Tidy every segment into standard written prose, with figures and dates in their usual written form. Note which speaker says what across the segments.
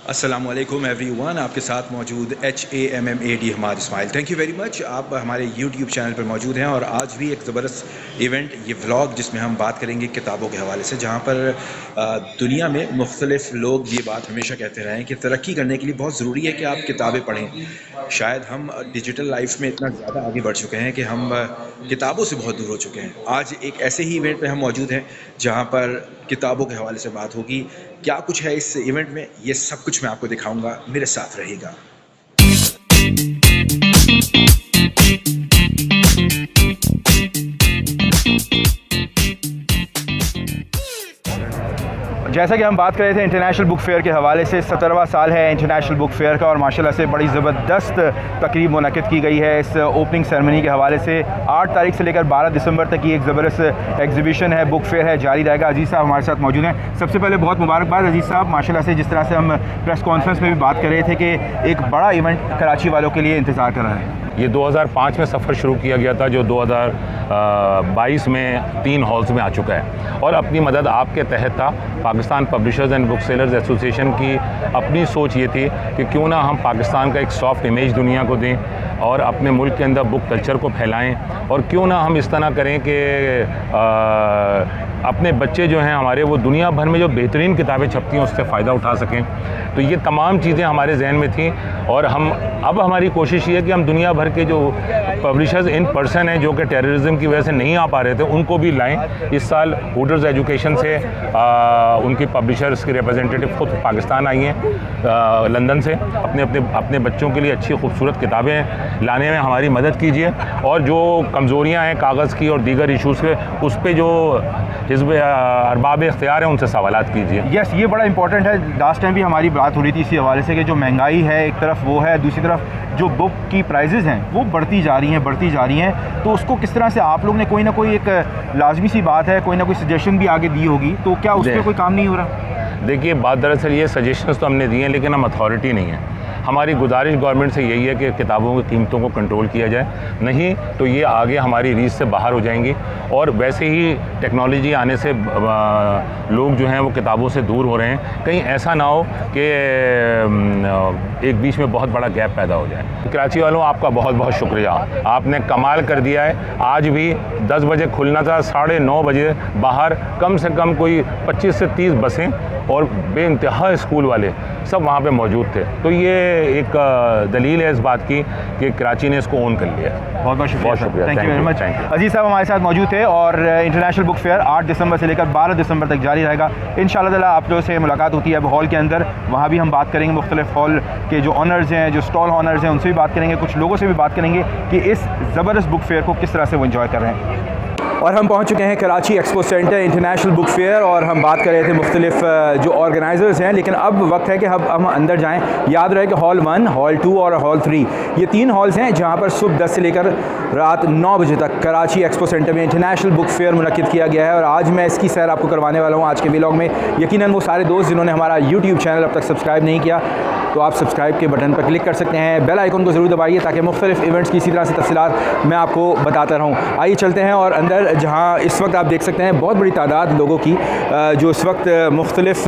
Speaker 1: अस्सलामुअलैकुम एवरीवन, आपके साथ मौजूद HAMMAD Hammad Ismail. Thank you very much. आप हमारे YouTube चैनल पर मौजूद हैं और आज भी एक ज़बरदस्त इवेंट, ये व्लॉग जिसमें हम बात करेंगे किताबों के हवाले से, जहाँ पर दुनिया में मुख्तलिफ लोग ये बात हमेशा कहते रहे हैं कि तरक्की करने के लिए बहुत ज़रूरी है कि आप किताबें पढ़ें। शायद हम डिजिटल लाइफ में इतना ज़्यादा आगे बढ़ चुके हैं कि हम किताबों से बहुत दूर हो चुके हैं। आज एक ऐसे ही इवेंट पे हम मौजूद हैं जहाँ पर किताबों के हवाले से बात होगी। क्या कुछ है इस इवेंट में, ये सब कुछ मैं आपको दिखाऊंगा, मेरे साथ रहिएगा। जैसा कि हम बात कर रहे थे इंटरनेशनल बुक फेयर के हवाले से, 17वां साल है इंटरनेशनल बुक फेयर का और माशाल्लाह से बड़ी ज़बरदस्त तकरीब मुनक़िद की गई है। इस ओपनिंग सेरेमनी के हवाले से 8 तारीख से लेकर 12 दिसंबर तक की एक ज़बरदस्त एग्जीबिशन है, बुक फेयर है, जारी रहेगा। अजीज़ साहब हमारे साथ मौजूद हैं। सबसे पहले बहुत मुबारकबाद अजीज़ साहब, माशाल्लाह से जिस तरह से हम प्रेस कॉन्फ्रेंस में भी बात कर रहे थे कि एक बड़ा इवेंट कराची वालों के लिए इंतज़ार कर रहा है।
Speaker 2: ये 2005 में सफ़र शुरू किया गया था, जो 2022 में 3 हॉल्स में आ चुका है और अपनी मदद आपके तहत था। Pakistan publishers and book sellers association की अपनी सोच ये थी कि क्यों ना हम पाकिस्तान का एक सॉफ्ट इमेज दुनिया को दें और अपने मुल्क के अंदर बुक कल्चर को फैलाएं, और क्यों ना हम इस तरह करें कि अपने बच्चे जो हैं हमारे, वो दुनिया भर में जो बेहतरीन किताबें छपती हैं उससे फ़ायदा उठा सकें। तो ये तमाम चीज़ें हमारे जहन में थी और अब हमारी कोशिश ये है कि हम दुनिया भर के जो पब्लिशर्स इन पर्सन हैं जो कि टेररिज्म की वजह से नहीं आ पा रहे थे, उनको भी लाएं। इस साल हुडर्स एजुकेशन से उनकी पब्लिशर्स की रिप्रेजेंटेटिव खुद पाकिस्तान आई हैं लंदन से। अपने बच्चों के लिए अच्छी खूबसूरत किताबें लाने में हमारी मदद कीजिए और जो कमज़ोरियाँ हैं कागज़ की और दीगर इशूज़ के, उस पर जो हिज़्ब अरबाब इख्तियार है उनसे सवालात कीजिए।
Speaker 1: यस, ये बड़ा इंपॉर्टेंट है। लास्ट टाइम भी हमारी बात हो रही थी इसी हवाले से कि जो महंगाई है एक तरफ वो है, दूसरी तरफ जो बुक की प्राइजेज़ हैं वो बढ़ती जा रही हैं। तो उसको किस तरह से आप लोग ने कोई ना कोई एक लाजमी सी बात है, कोई ना कोई सजेशन भी आगे दी होगी, तो क्या उस पर कोई काम नहीं हो रहा?
Speaker 2: देखिए, बात दरअसल ये सजेशंस तो हमने दिए हैं लेकिन हम अथॉरिटी नहीं है। हमारी गुजारिश गवर्नमेंट से यही है कि किताबों की कीमतों को कंट्रोल किया जाए, नहीं तो ये आगे हमारी रीच से बाहर हो जाएंगी। और वैसे ही टेक्नोलॉजी आने से लोग जो हैं वो किताबों से दूर हो रहे हैं। कहीं ऐसा ना हो कि एक बीच में बहुत बड़ा गैप पैदा हो जाए। कराची वालों, आपका बहुत बहुत शुक्रिया, आपने कमाल कर दिया है। आज भी 10 बजे खुलना था, 9:30 बजे बाहर कम से कम कोई 25 से 30 बसें और बेइंतहा स्कूल वाले सब वहाँ पे मौजूद थे। तो ये एक दलील है इस बात की कि कराची ने इसको ओन कर लिया।
Speaker 1: बहुत बहुत शुक्रिया, thank you very much.
Speaker 2: Thank you.
Speaker 1: Aziz sahab हमारे साथ मौजूद थे और इंटरनेशनल बुक फेयर 8 दिसंबर से लेकर 12 दिसंबर तक जारी रहेगा। इंशाअल्लाह ताला आप लोगों से मुलाकात होती है अब हॉल के अंदर, वहाँ भी हम बात करेंगे। मुख्तलिफ हॉल के जो ऑनर्स हैं, जो स्टॉल ऑनर्स हैं, उनसे भी बात करेंगे, कुछ लोगों से भी बात करेंगे कि इस ज़बरदस्त बुक फेयर को किस तरह से वो इन्जॉय कर रहे हैं। और हम पहुंच चुके हैं Karachi expo centre international book fair और हम बात कर रहे थे मुख्तलिफ जो ऑर्गेनाइज़र्स हैं, लेकिन अब वक्त है कि हम अंदर जाएं। याद रहे कि हॉल 1, हॉल 2 और हॉल 3, ये 3 हॉल्स हैं जहां पर सुबह 10 से लेकर रात 9 बजे तक कराची एक्सपो सेंटर में इंटरनेशनल बुक फेयर मुनक़िद किया गया है। और आज मैं इसकी सैर आपको करवाने वाला हूँ आज के व्लॉग में। यकीनन वो सारे दोस्त जिन्होंने हमारा यूट्यूब चैनल अब तक सब्सक्राइब नहीं किया, तो आप सब्सक्राइब के बटन पर क्लिक कर सकते हैं, बेल आइकन को ज़रूर दबाइए ताकि मुख्तलिफ इवेंट्स की इसी तरह से तफसीलात मैं आपको बताता रहूँ। आइए चलते हैं और अंदर, जहाँ इस वक्त आप देख सकते हैं बहुत बड़ी तादाद लोगों की जो इस वक्त मुख्तलिफ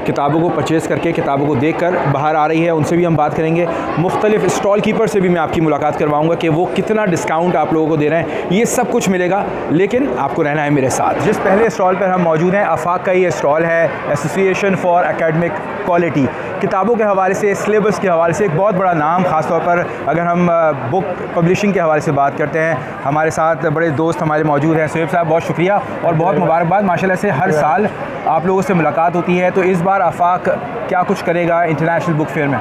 Speaker 1: किताबों को परचेज़ करके, किताबों को देखकर बाहर आ रही है, उनसे भी हम बात करेंगे। मुख्तलिफ स्टॉल कीपर से भी मैं आपकी मुलाकात करवाऊंगा कि वो कितना डिस्काउंट आप लोगों को दे रहे हैं। ये सब कुछ मिलेगा, लेकिन आपको रहना है मेरे साथ। जिस पहले स्टॉल पर हम मौजूद हैं, आफाक का ये स्टॉल है, एसोसिएशन फॉर एकेडमिक क्वालिटी। किताबों के हवाले से, सिलेबस के हवाले से एक बहुत बड़ा नाम, ख़ास तौर पर अगर हम बुक पब्लिशिंग के हवाले से बात करते हैं। हमारे साथ बड़े दोस्त हमारे मौजूद हैं। सोहेब साहब, बहुत शुक्रिया और बहुत मुबारकबाद। माशाल्लाह से हर साल आप लोगों से मुलाकात होती है, तो इस बार आफाक क्या कुछ करेगा इंटरनेशनल बुक फेयर में?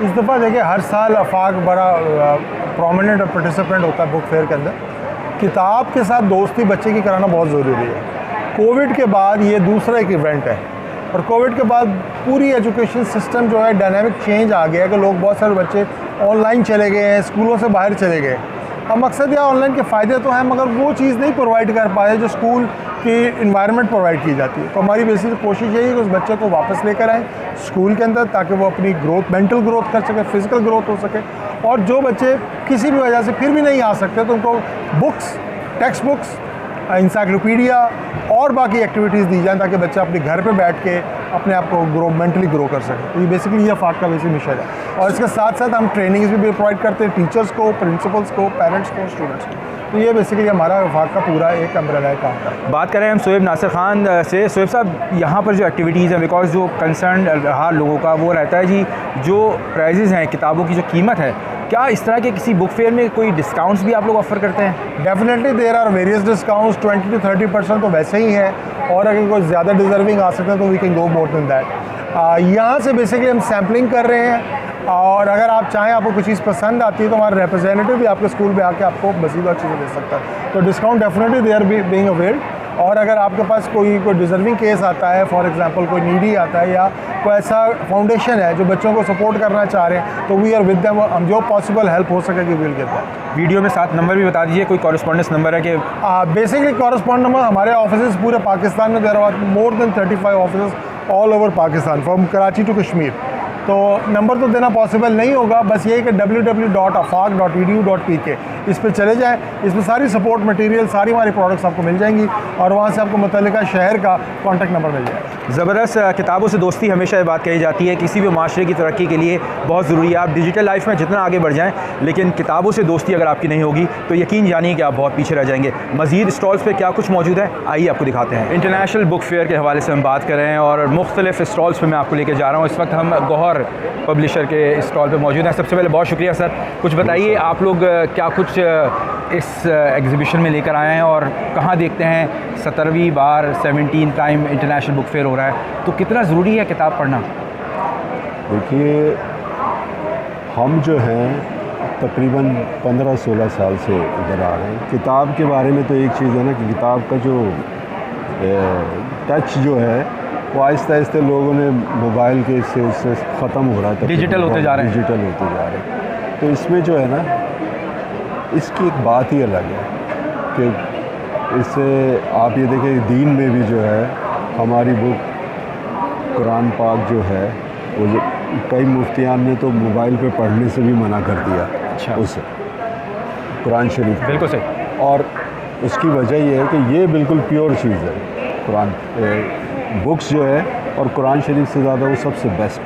Speaker 3: इस दफ़ा देखिए, हर साल आफाक बड़ा प्रोमिनेंट और पार्टिसिपेंट होता है बुक फेयर के अंदर। किताब के साथ दोस्ती बच्चे की कराना बहुत ज़रूरी है। कोविड के बाद ये दूसरा एक इवेंट है और कोविड के बाद पूरी एजुकेशन सिस्टम जो है डायनामिक चेंज आ गया है कि लोग, बहुत सारे बच्चे ऑनलाइन चले गए हैं, स्कूलों से बाहर चले गए। अब मकसद यह ऑनलाइन के फ़ायदे तो हैं मगर वो चीज़ नहीं प्रोवाइड कर पाए जो स्कूल की इन्वायरमेंट प्रोवाइड की जाती है। तो हमारी बेसिक कोशिश यही है कि उस बच्चे को वापस लेकर आएँ स्कूल के अंदर ताकि वो अपनी ग्रोथ, मेंटल ग्रोथ कर सके, फिज़िकल ग्रोथ हो सके। और जो बच्चे किसी भी वजह से फिर भी नहीं आ सकते तो उनको बुक्स, टेक्स्ट बुक्स, इंसाइक्लोपीडिया और बाकी एक्टिविटीज़ दी जाएँ ताकि बच्चा अपने घर पे बैठ के अपने आप को मेंटली ग्रो कर सकें। तो ये बेसिकली ये आफाक का बेसिक मिशन है। और इसके साथ साथ हम ट्रेनिंग्स भी प्रोवाइड करते हैं टीचर्स को, प्रिंसिपल्स को, पेरेंट्स को, स्टूडेंट्स को। तो ये बेसिकली हमारा आफाक का पूरा एक अम्ब्रेला काम का है।
Speaker 1: बात करें हम शोएब नासिर खान से। शोएब साहब, यहाँ पर जो एक्टिविटीज़ हैं, बिकॉज जो कंसर्न रहा लोगों का वो रहता है जी, जो प्राइजेज़ हैं, किताबों की जो कीमत है, क्या इस तरह के किसी बुक फेयर में कोई डिस्काउंट्स भी आप लोग ऑफ़र करते हैं?
Speaker 3: Definitely there are various discounts, 20 to 30% तो वैसे ही है, और अगर कोई ज़्यादा डिज़र्विंग आ सकता है तो we can go more than that. यहाँ से बेसिकली हम सैम्पलिंग कर रहे हैं, और अगर आप चाहें, आपको कुछ चीज़ पसंद आती है तो हमारा रिप्रेजेंटेटिव भी आपके स्कूल में आके आपको मज़ीद और चीज़ें दे सकता है। तो discount definitely they are being availed. और अगर आपके पास कोई डिज़र्विंग केस आता है, फॉर एग्जांपल कोई नीडी आता है, या कोई ऐसा फाउंडेशन है जो बच्चों को सपोर्ट करना चाह रहे हैं, तो वी आर विद देम। हम जो पॉसिबल हेल्प हो सके विल गेट दैट।
Speaker 1: वीडियो में साथ नंबर भी बता दीजिए, कोई कॉरेस्पॉन्डेंस नंबर है कि?
Speaker 3: बेसिकली कॉरेस्पॉन्ड नंबर, हमारे ऑफिस पूरे पाकिस्तान में, there are more than 35 office all over Pakistan, from Karachi to Kashmir. तो नंबर तो देना पॉसिबल नहीं होगा, बस ये कि www.afaq.edu.pk इस पर चले जाएँ। इसमें सारी सपोर्ट मटेरियल, सारी हमारी प्रोडक्ट्स आपको मिल जाएंगी, और वहाँ से आपको मुतल्लिका शहर का कॉन्टैक्ट नंबर मिल जाएगा।
Speaker 1: ज़बरदस्त। किताबों से दोस्ती हमेशा ये बात कही जाती है, किसी भी माशरे की तरक्की के लिए बहुत ज़रूरी है। आप डिजिटल लाइफ में जितना आगे बढ़ जाएँ, लेकिन किताबों से दोस्ती अगर आपकी नहीं होगी तो यकीन जानिए कि आप बहुत पीछे रह जाएंगे। मज़ीद स्टॉल्स पे क्या कुछ मौजूद है, आइए आपको दिखाते हैं। इंटरनेशनल बुक फेयर के हवाले से हम बात कर रहे हैं, और मुख्तलिफ स्टॉल्स पर मैं आपको लेकर जा रहा हूँ। इस वक्त हम गौहर पब्लिशर के स्टॉल पे मौजूद हैं। सबसे पहले बहुत शुक्रिया सर। कुछ बताइए, आप लोग क्या कुछ इस एग्ज़िबिशन में लेकर आए हैं, और कहाँ देखते हैं 17वीं बार 17 टाइम इंटरनेशनल बुक फेयर हो रहा है, तो कितना ज़रूरी है किताब पढ़ना?
Speaker 4: देखिए, हम जो हैं तकरीबन 15-16 साल से इधर आ रहे हैं। किताब के बारे में तो एक चीज़ है ना कि किताब का जो टच जो है वो आहिस्ता आहिस्ता लोगों ने मोबाइल के इससे ख़त्म हो रहा है,
Speaker 1: डिजिटल होते जा रहे हैं।
Speaker 4: डिजिटल होते जा रहे हैं। तो इसमें जो है ना, इसकी एक बात ही अलग है कि इससे आप ये देखें, दीन में भी जो है हमारी बुक कुरान पाक जो है, वो जो कई मुफ्तियान ने तो मोबाइल पे पढ़ने से भी मना कर दिया।
Speaker 1: अच्छा।
Speaker 4: उसे कुरान शरीफ,
Speaker 1: बिल्कुल सही।
Speaker 4: और उसकी वजह ये है कि ये बिल्कुल प्योर चीज़ है। कुरान बुक्स जो है, और कुरान शरीफ से ज़्यादा वो सबसे बेस्ट।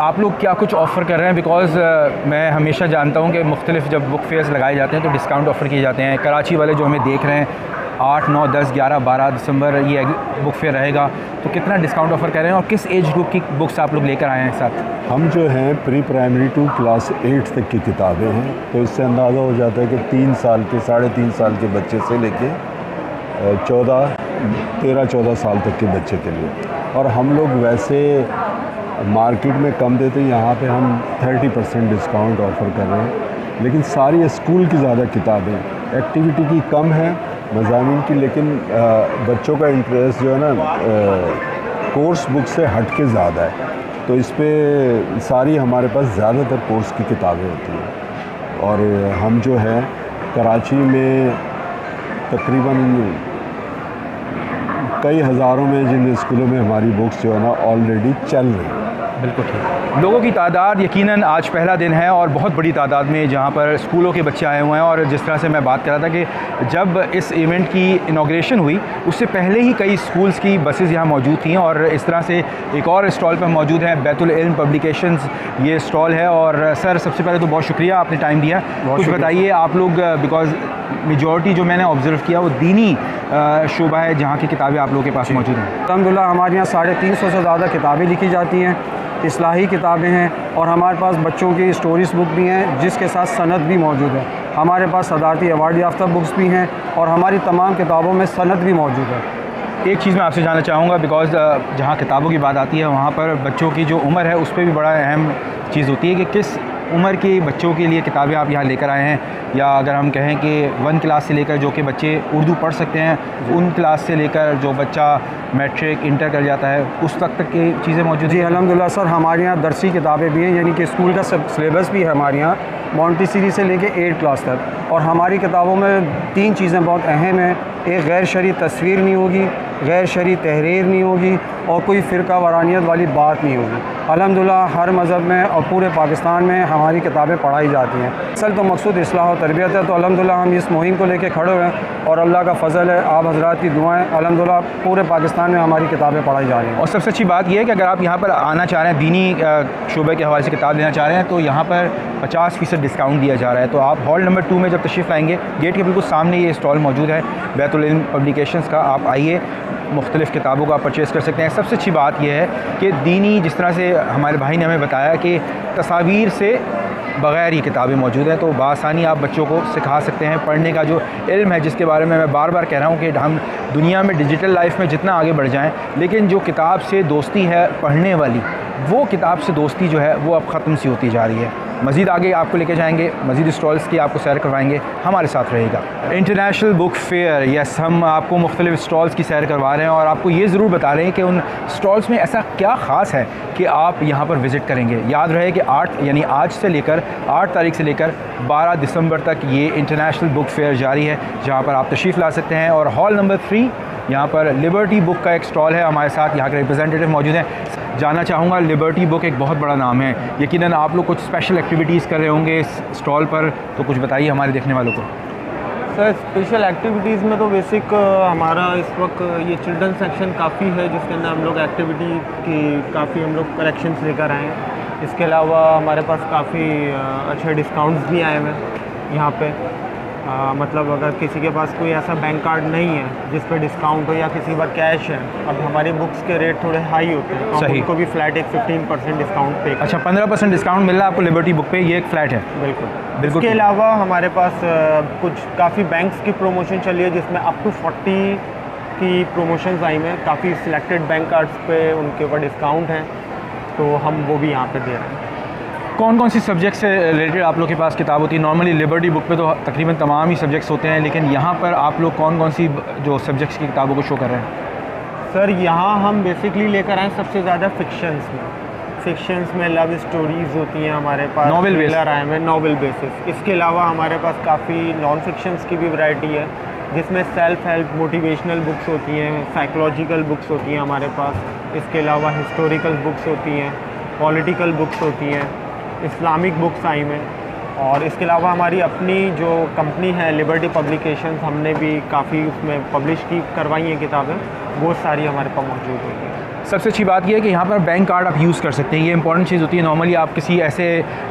Speaker 1: आप लोग क्या कुछ ऑफ़र कर रहे हैं? बिकॉज़ मैं हमेशा जानता हूँ कि मुख्तलिफ जब बुक फेयर्स लगाए जाते हैं तो डिस्काउंट ऑफ़र किए जाते हैं। कराची वाले जो हमें देख रहे हैं, 8, 9, 10, 11, 12 दिसंबर ये बुक फेयर रहेगा, तो कितना डिस्काउंट ऑफ़र कर रहे हैं, और किस एज ग्रुप की बुक्स आप लोग लेकर आए हैं साथ?
Speaker 4: हम जो हैं प्री प्राइमरी टू क्लास 8 तक की किताबें हैं, तो इससे अंदाज़ा हो जाता है कि 3 साल के, 3.5 साल के बच्चे से लेके 13-14 साल तक के बच्चे के लिए। और हम लोग वैसे मार्केट में कम देते हैं, यहाँ पे हम 30% डिस्काउंट ऑफ़र कर रहे हैं। लेकिन सारी स्कूल की ज़्यादा किताबें, एक्टिविटी की कम है, मज़ामीन की, लेकिन बच्चों का इंटरेस्ट जो है ना कोर्स बुक से हट के ज़्यादा है। तो इस पे सारी हमारे पास ज़्यादातर कोर्स की किताबें होती हैं। और हम जो है कराची में तकरीबन कई हज़ारों में जिन स्कूलों में हमारी बुक्स जो है ना ऑलरेडी चल रही हैं।
Speaker 1: बिल्कुल ठीक। लोगों की तादाद यकीनन आज पहला दिन है, और बहुत बड़ी तादाद में जहाँ पर स्कूलों के बच्चे आए हुए हैं। और जिस तरह से मैं बात कर रहा था कि जब इस इवेंट की इनॉग्रेशन हुई, उससे पहले ही कई स्कूल्स की बसेज़ यहाँ मौजूद थीं। और इस तरह से एक और स्टॉल पर मौजूद हैं, बैतुल इल्म पब्लिकेशंस ये स्टॉल है। और सर, सबसे पहले तो बहुत शुक्रिया, आपने टाइम दिया। कुछ बताइए, आप लोग, बिकॉज़ मेजॉरिटी जो मैंने ऑब्ज़र्व किया वो दीनी शोबा है जहाँ की किताबें आप लोगों के पास मौजूद हैं।
Speaker 5: अल्हम्दुलिल्लाह हमारे यहाँ 350 से ज़्यादा किताबें लिखी जाती हैं, इस्लाही किताबें हैं, और हमारे पास बच्चों की स्टोरीज़ बुक भी हैं जिसके साथ सनद भी मौजूद है। हमारे पास सदारती अवार्ड याफ्ता बुक्स भी हैं, और हमारी तमाम किताबों में सनद भी मौजूद है।
Speaker 1: एक चीज़ मैं आपसे जानना चाहूँगा, बिकॉज़ जहाँ किताबों की बात आती है वहाँ पर बच्चों की जो उम्र है उस पर भी बड़ा अहम चीज़ होती है कि किस उम्र के बच्चों के लिए किताबें आप यहाँ लेकर आए हैं, या अगर हम कहें कि 1 क्लास से लेकर जो कि बच्चे उर्दू पढ़ सकते हैं, उन क्लास से लेकर जो बच्चा मैट्रिक इंटर कर जाता है उस तक की चीज़ें मौजूद
Speaker 5: जी
Speaker 1: हैं?
Speaker 5: अल्हम्दुलिल्लाह सर, हमारे यहाँ दरसी किताबें भी हैं, यानी कि स्कूल का सिलेबस भी है हमारे यहाँ, मॉन्टेसरी से लेके 8 क्लास तक। और हमारी किताबों में 3 चीज़ें बहुत अहम हैं। एक, गैर शरई तस्वीर नहीं होगी, गैर शरई तहरीर नहीं होगी, और कोई फ़िरका वारानियत वाली बात नहीं होगी। अल्हम्दुलिल्लाह हर मज़हब में और पूरे पाकिस्तान में हमारी किताबें पढ़ाई जाती हैं। असल तो मकसूद इस्लाह और तरबियत है, तो अल्हम्दुलिल्लाह हम इस मुहिम को लेकर खड़े हुए हैं और अल्लाह का फ़ज़ल है, आप हज़रात की दुआएं, अल्हम्दुलिल्लाह पूरे पाकिस्तान में हमारी किताबें पढ़ाई जा रही हैं।
Speaker 1: और सबसे अच्छी बात यह है कि अगर आप यहाँ पर आना चाह रहे हैं, दीनी शोबे के हवाले से किताब लेना चाह रहे हैं, तो यहाँ पर 50% डिस्काउंट दिया जा रहा है। तो आप हॉल नंबर 2 में जब तशरीफ़ लाएंगे, गेट के बिल्कुल सामने ये स्टॉल मौजूद है बैतुल इल्म पब्लिकेशंस का। आप आइए, मुख्तलिफ़ किताबों को आप परचेज़ कर सकते हैं। सबसे अच्छी बात यह है कि दीनी, जिस तरह से हमारे भाई ने हमें बताया कि तस्वीर से बग़ैर ये किताबें मौजूद हैं, तो बआसानी आप बच्चों को सिखा सकते हैं। पढ़ने का जो इल्म है, जिसके बारे में मैं बार बार कह रहा हूँ कि हम दुनिया में डिजिटल लाइफ में जितना आगे बढ़ जाएं, लेकिन जो किताब से दोस्ती है पढ़ने वाली, वो किताब से दोस्ती जो है वो अब ख़त्म सी होती जा रही है। मज़ीद आगे आपको लेके जाएंगे, मज़ीद स्टॉल्स की आपको सैर करवाएंगे, हमारे साथ रहेगा। इंटरनेशनल बुक फेयर, यस, हम आपको मुख्तलिफ़ स्टॉल्स की सैर करवा रहे हैं और आपको ये ज़रूर बता रहे हैं कि उन स्टॉल्स में ऐसा क्या ख़ास है कि आप यहाँ पर विज़िट करेंगे। याद रहे कि 8 यानी आज से लेकर 8 तारीख से लेकर 12 दिसंबर तक ये इंटरनेशनल बुक फेयर जारी है, जहाँ पर आप तशरीफ़ ला सकते हैं। और हॉल नंबर 3 यहाँ पर लिबर्टी बुक का एक स्टॉल है, हमारे साथ यहाँ के रिप्रेजेंटेटिव मौजूद हैं। जानना चाहूँगा, लिबर्टी बुक एक बहुत बड़ा नाम है, यकीनन आप लोग कुछ स्पेशल एक्टिविटीज़ कर रहे होंगे इस स्टॉल पर, तो कुछ बताइए हमारे देखने वालों को।
Speaker 6: सर, स्पेशल एक्टिविटीज़ में तो बेसिक हमारा इस वक्त ये चिल्ड्रन सेक्शन काफ़ी है, जिसके अंदर हम लोग एक्टिविटी की काफ़ी हम लोग कलेक्शंस लेकर आए हैं। इसके अलावा हमारे पास काफ़ी अच्छे डिस्काउंट्स भी आए हुए हैं यहाँ पे। मतलब अगर किसी के पास कोई ऐसा बैंक कार्ड नहीं है जिस पर डिस्काउंट हो, या किसी के पास कैश है, अब हमारी बुक्स के रेट थोड़े हाई होते हैं, तो
Speaker 1: सही,
Speaker 6: उनको भी फ्लैट एक 15% डिस्काउंट पे।
Speaker 1: अच्छा, 15% डिस्काउंट मिल रहा है आपको लिबर्टी बुक पे, ये एक फ़्लैट है।
Speaker 6: बिल्कुल। इसके अलावा हमारे पास कुछ काफ़ी बैंक्स की प्रमोशन चली है, जिसमें अप टू 40 की प्रमोशंस आई हैं। काफ़ी सिलेक्टेड बैंक कार्ड्स पे उनके ऊपर डिस्काउंट हैं, तो हम वो भी यहाँ पे दे रहे हैं।
Speaker 1: कौन कौन सी सब्जेक्ट से रिलेटेड आप लोग के पास किताब होती है? नॉर्मली लिबर्टी बुक पे तो तकरीबन तमाम ही सब्जेक्ट्स होते हैं, लेकिन यहाँ पर आप लोग कौन कौन सी जो सब्जेक्ट्स की किताबों को शो कर रहे हैं?
Speaker 6: सर, यहाँ हम बेसिकली लेकर आए सबसे ज़्यादा फिक्शंस में लव स्टोरीज़ होती हैं हमारे पास,
Speaker 1: नॉवेल
Speaker 6: बेस्ड आए हैं, नॉवेल बेसिस। इसके अलावा हमारे पास काफ़ी नॉन फिक्शंस की भी वैरायटी है, जिसमें सेल्फ हेल्प मोटिवेशनल बुक्स होती हैं, साइकोलॉजिकल बुक्स होती हैं हमारे पास। इसके अलावा हिस्टोरिकल बुक्स होती हैं, पॉलिटिकल बुक्स होती हैं, इस्लामिक बुक्स आई हैं। और इसके अलावा हमारी अपनी जो कंपनी है लिबर्टी पब्लिकेशंस, हमने भी काफ़ी उसमें पब्लिश की करवाई हैं किताबें, वो सारी हमारे पास मौजूद होती हैं।
Speaker 1: सबसे अच्छी बात यह है कि यहाँ पर बैंक कार्ड आप यूज़ कर सकते हैं, ये इंपॉर्टेंट चीज़ होती है। नॉर्मली आप किसी ऐसे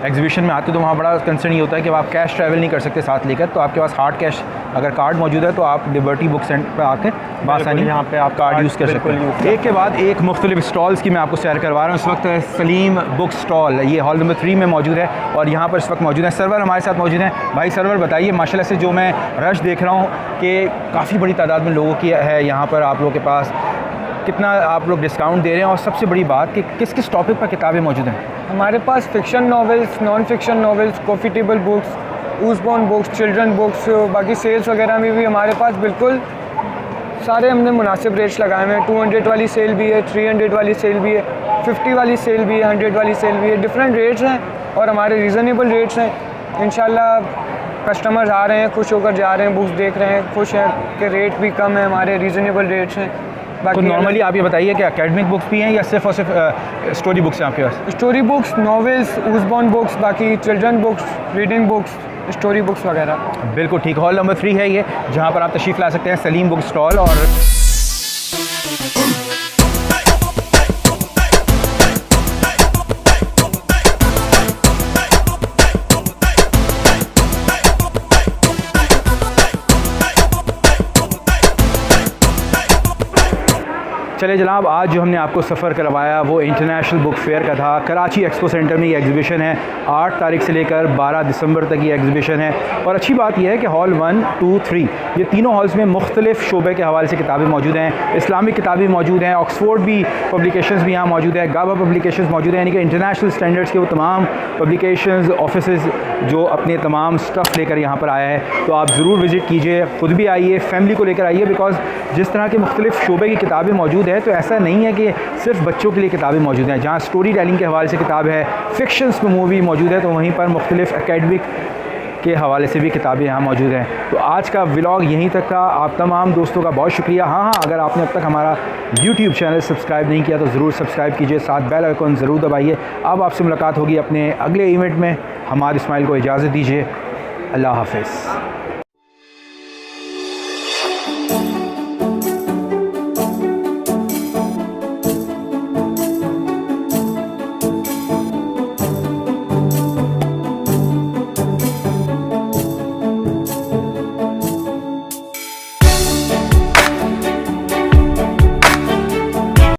Speaker 1: एग्जीबिशन में आते हो तो वहाँ बड़ा कंसर्न ये होता है कि आप कैश ट्रैवल नहीं कर सकते साथ लेकर, तो आपके पास हार्ड कैश अगर कार्ड मौजूद है तो आप लिबर्टी बुक सेंटर पर आकर बासानी
Speaker 6: यहाँ पे आप
Speaker 1: कार्ड यूज़ कर सकते हैं। एक के बाद एक मुख्तलिफ स्टॉल्स की मैं आपको सैर करवा रहा हूँ। इस वक्त सलीम बुक स्टॉल, ये हॉल नंबर 3 में मौजूद है और यहाँ पर इस वक्त मौजूद है सरवर हमारे साथ मौजूद हैं। भाई सरवर, बताइए, माशाल्लाह से जो मैं रश देख रहा हूँ कि काफ़ी बड़ी तादाद में लोगों की है यहाँ पर, आप लोगों के पास कितना आप लोग डिस्काउंट दे रहे हैं, और सबसे बड़ी बात कि किस किस टॉपिक पर किताबें मौजूद हैं?
Speaker 7: हमारे पास fiction novels, non fiction novels, coffee table books, Usborne books, children books, बाकी सेल्स वगैरह में भी हमारे पास बिल्कुल सारे हमने मुनासिब रेट्स लगाए हुए हैं। 200 वाली सेल भी है, 300 वाली सेल भी है, 50 वाली सेल भी है, 100 वाली सेल भी है। डिफरेंट रेट्स हैं और हमारे रीज़नेबल रेट्स हैं। इंशाल्लाह कस्टमर्स आ रहे हैं, खुश होकर जा रहे हैं, बुक्स देख रहे हैं, खुश हैं कि रेट भी कम है, हमारे रीज़नेबल रेट्स हैं।
Speaker 1: तो नॉर्मली आप ये बताइए कि एकेडमिक बुक्स भी हैं या सिर्फ और सिर्फ स्टोरी बुक्स हैं आपके पास?
Speaker 7: स्टोरी बुक्स, नॉवेल्स, ऊज़बॉर्न बुक्स, बाकी children books, reading books, story books वगैरह।
Speaker 1: बिल्कुल ठीक। हॉल नंबर 3 है ये, जहाँ पर आप तशरीफ़ ला सकते हैं, सलीम बुक स्टॉल। और चले जनाब, आज जो हमने आपको सफ़र करवाया वो इंटरनेशनल बुक फेयर का था। कराची एक्सपो सेंटर में ये एग्जीबिशन है, 8 तारीख से लेकर 12 दिसंबर तक ये एग्जीबिशन है। और अच्छी बात यह है कि हॉल 1, 2, 3 ये तीनों हॉल्स में मुख्तलिफ शोबे के हवाले से किताबें मौजूद हैं। इस्लामिक किताबें मौजूद हैं, ऑक्सफोर्ड भी पब्लिकेशंस भी यहाँ मौजूद है, गाबा पब्लिकेशंस मौजूद है, यानी कि इंटरनेशनल स्टैंडर्ड्स के वो तमाम पब्लिकेशंस, ऑफिसेज़ जो अपने तमाम स्टफ़ लेकर यहाँ पर आया है। तो आप ज़रूर विज़िट कीजिए, ख़ुद भी आइए, फैमिली को लेकर आइए, बिकॉज़ जिस तरह के मुख्तलिफ शोबे की किताबें मौजूद है, तो ऐसा नहीं है कि सिर्फ बच्चों के लिए किताबें मौजूद हैं। जहाँ स्टोरी टेलिंग के हवाले से किताब है, फ़िक्शंस पे मूवी मौजूद है, तो वहीं पर मुख्तलिफ एकेडमिक के हवाले से भी किताबें यहाँ मौजूद हैं। तो आज का व्लॉग यहीं तक था। आप तमाम दोस्तों का बहुत शुक्रिया। हाँ, अगर आपने अब तक हमारा यूट्यूब चैनल सब्सक्राइब नहीं किया तो ज़रूर सब्सक्राइब कीजिए, साथ बेल आइकन ज़रूर दबाइए। अब आपसे मुलाकात होगी अपने अगले इवेंट में। हमाद इस्माइल को इजाज़त दीजिए। अल्लाह हाफ़िज़।